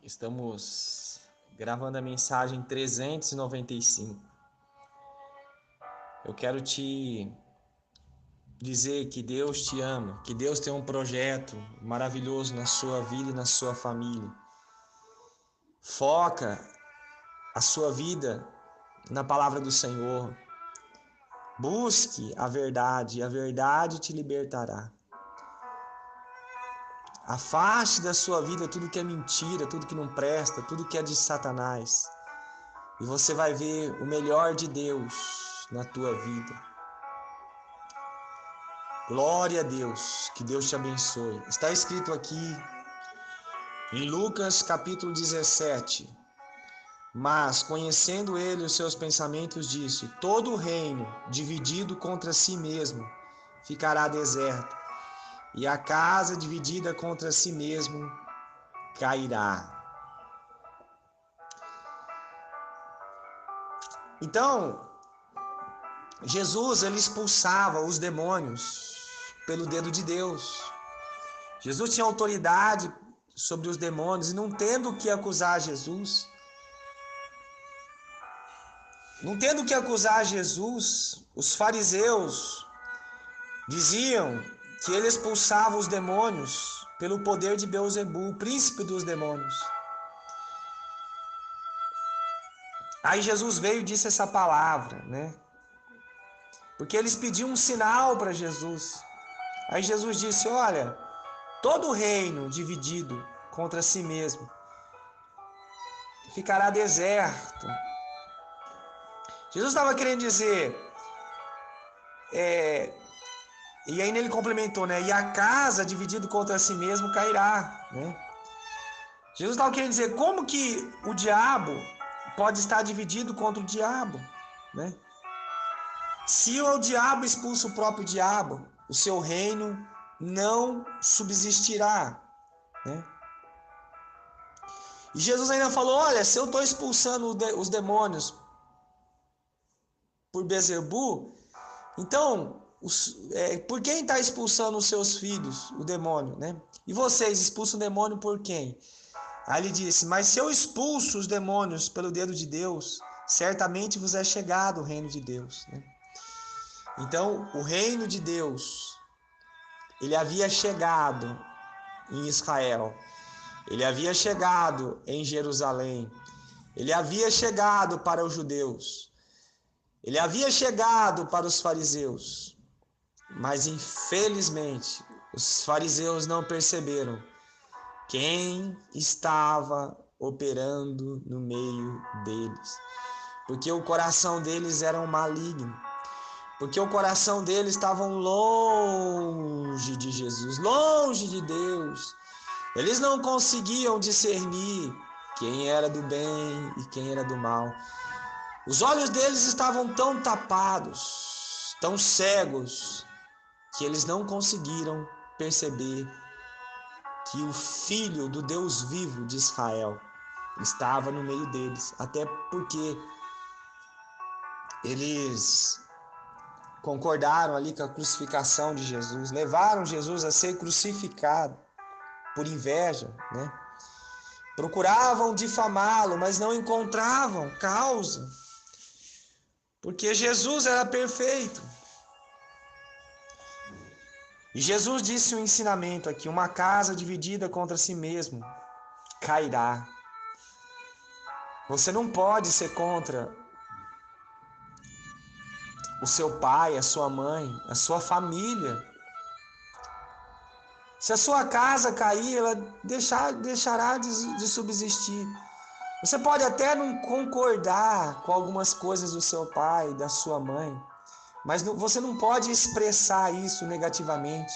Estamos gravando a mensagem 395. Eu quero te dizer que Deus te ama, que Deus tem um projeto maravilhoso na sua vida e na sua família. Foca a sua vida na palavra do Senhor. Busque a verdade, e a verdade te libertará. Afaste da sua vida tudo que é mentira, tudo que não presta, tudo que é de Satanás. E você vai ver o melhor de Deus na tua vida. Glória a Deus, que Deus te abençoe. Está escrito aqui em Lucas capítulo 17. Mas, conhecendo ele os seus pensamentos, disse: todo reino dividido contra si mesmo ficará deserto, e a casa dividida contra si mesmo cairá. Então, Jesus ele expulsava os demônios pelo dedo de Deus. Jesus tinha autoridade sobre os demônios e não tendo o que acusar Jesus, os fariseus diziam que ele expulsava os demônios pelo poder de Beelzebul, o príncipe dos demônios. Aí Jesus veio e disse essa palavra, né? Porque eles pediam um sinal para Jesus. Aí Jesus disse: olha, todo reino dividido contra si mesmo ficará deserto. Jesus estava querendo dizer, e aí ele complementou, né? E a casa dividido contra si mesmo cairá, né? Jesus estava querendo dizer como que o diabo pode estar dividido contra o diabo, né? Se o diabo expulsa o próprio diabo, o seu reino não subsistirá, né? E Jesus ainda falou: olha, se eu estou expulsando os demônios por Beelzebul, então por quem está expulsando os seus filhos, o demônio, né? E vocês expulsam o demônio por quem? Aí ele disse: mas se eu expulso os demônios pelo dedo de Deus, certamente vos é chegado o reino de Deus, né? Então, o reino de Deus, ele havia chegado em Israel, ele havia chegado em Jerusalém, ele havia chegado para os judeus, ele havia chegado para os fariseus, mas infelizmente os fariseus não perceberam quem estava operando no meio deles, porque o coração deles era maligno, porque o coração deles estava longe de Jesus, longe de Deus. Eles não conseguiam discernir quem era do bem e quem era do mal. Os olhos deles estavam tão tapados, tão cegos, que eles não conseguiram perceber que o Filho do Deus vivo de Israel estava no meio deles, até porque eles concordaram ali com a crucificação de Jesus, levaram Jesus a ser crucificado por inveja, né? Procuravam difamá-lo, mas não encontravam causa, porque Jesus era perfeito. E Jesus disse um ensinamento aqui: uma casa dividida contra si mesmo cairá. Você não pode ser contra o seu pai, a sua mãe, a sua família. Se a sua casa cair, ela deixará de subsistir. Você pode até não concordar com algumas coisas do seu pai, da sua mãe, mas você não pode expressar isso negativamente.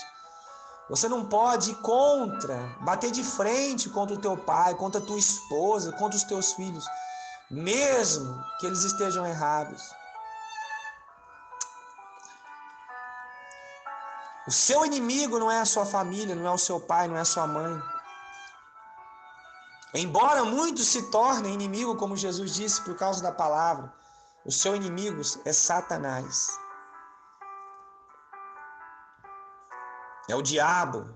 Você não pode ir bater de frente contra o teu pai, contra a tua esposa, contra os teus filhos, mesmo que eles estejam errados. O seu inimigo não é a sua família, não é o seu pai, não é a sua mãe. Embora muitos se tornem inimigos, como Jesus disse, por causa da palavra, o seu inimigo é Satanás. É o diabo.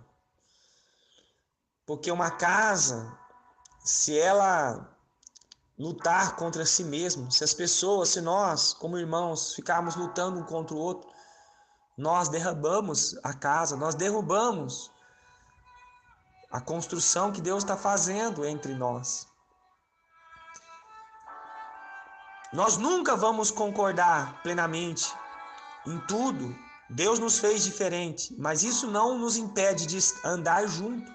Porque uma casa se ela lutar contra si mesma, se as pessoas, se nós, como irmãos, ficarmos lutando um contra o outro, nós derrubamos a casa, nós derrubamos a construção que Deus está fazendo entre nós. Nós nunca vamos concordar plenamente em tudo. Deus nos fez diferente, mas isso não nos impede de andar junto,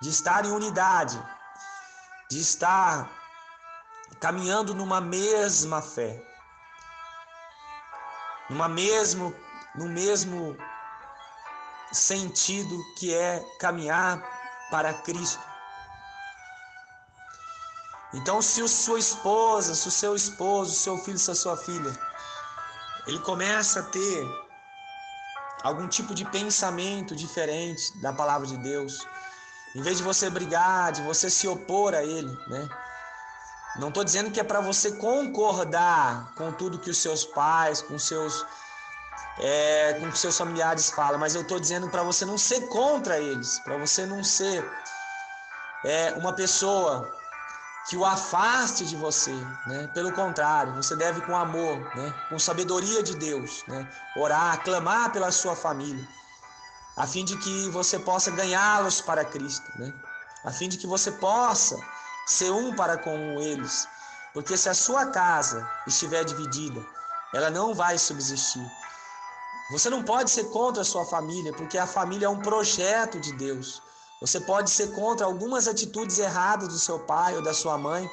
de estar em unidade, de estar caminhando numa mesma fé, no mesmo sentido que é caminhar para Cristo. Então, se a sua esposa, se o seu esposo, o seu filho, se a sua filha, ele começa a ter algum tipo de pensamento diferente da palavra de Deus, em vez de você brigar, de você se opor a ele, né? Não estou dizendo que é para você concordar com tudo que os seus pais, com seus familiares falam, mas eu estou dizendo para você não ser contra eles, para você não ser uma pessoa que o afaste de você, né? Pelo contrário, você deve com amor, né? Com sabedoria de Deus, né? Orar, clamar pela sua família, a fim de que você possa ganhá-los para Cristo, né? A fim de que você possa ser um para com eles, porque se a sua casa estiver dividida, ela não vai subsistir. Você não pode ser contra a sua família, porque a família é um projeto de Deus. Você pode ser contra algumas atitudes erradas do seu pai ou da sua mãe,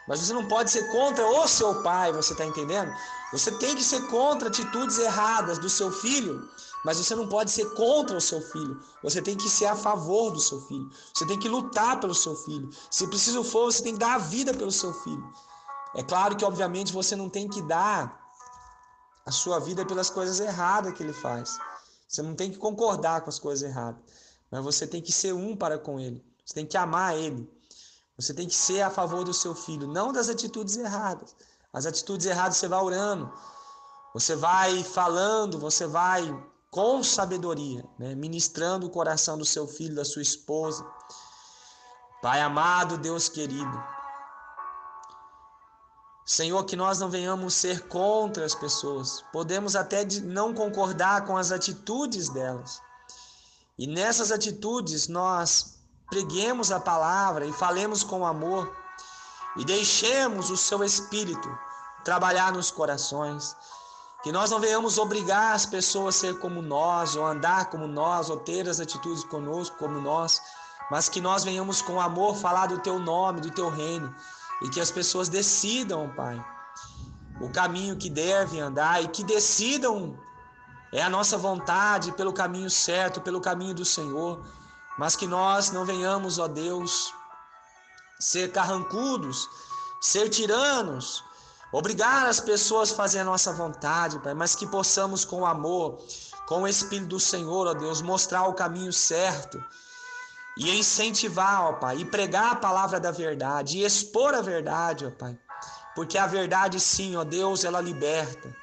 mas você não pode ser contra o seu pai, você está entendendo? Você tem que ser contra atitudes erradas do seu filho, mas você não pode ser contra o seu filho. Você tem que ser a favor do seu filho. Você tem que lutar pelo seu filho. Se preciso for, você tem que dar a vida pelo seu filho. É claro que, obviamente, você não tem que dar a sua vida pelas coisas erradas que ele faz. Você não tem que concordar com as coisas erradas, mas você tem que ser um para com ele. Você tem que amar ele. Você tem que ser a favor do seu filho, não das atitudes erradas. As atitudes erradas você vai orando, você vai falando, você vai com sabedoria, né? Ministrando o coração do seu filho, da sua esposa. Pai amado, Deus querido, Senhor, que nós não venhamos ser contra as pessoas. Podemos até não concordar com as atitudes delas. E nessas atitudes nós preguemos a palavra e falemos com amor. E deixemos o seu Espírito trabalhar nos corações. Que nós não venhamos obrigar as pessoas a ser como nós, ou andar como nós, ou ter as atitudes conosco como nós. Mas que nós venhamos com amor falar do teu nome, do teu reino. E que as pessoas decidam, Pai, o caminho que devem andar e que decidam a nossa vontade pelo caminho certo, pelo caminho do Senhor, mas que nós não venhamos, ó Deus, ser carrancudos, ser tiranos, obrigar as pessoas a fazer a nossa vontade, Pai, mas que possamos com amor, com o Espírito do Senhor, ó Deus, mostrar o caminho certo, e incentivar, ó Pai, e pregar a palavra da verdade, e expor a verdade, ó Pai, porque a verdade sim, ó Deus, ela liberta.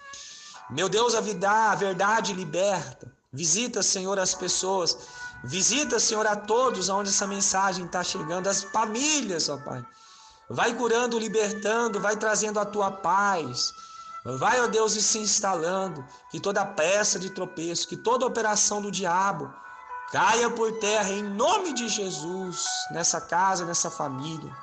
Meu Deus, a verdade liberta. Visita, Senhor, as pessoas, visita, Senhor, a todos onde essa mensagem está chegando, as famílias, ó Pai. Vai curando, libertando, vai trazendo a tua paz. Vai, ó Deus, e se instalando, que toda peça de tropeço, que toda operação do diabo caia por terra em nome de Jesus, nessa casa, nessa família.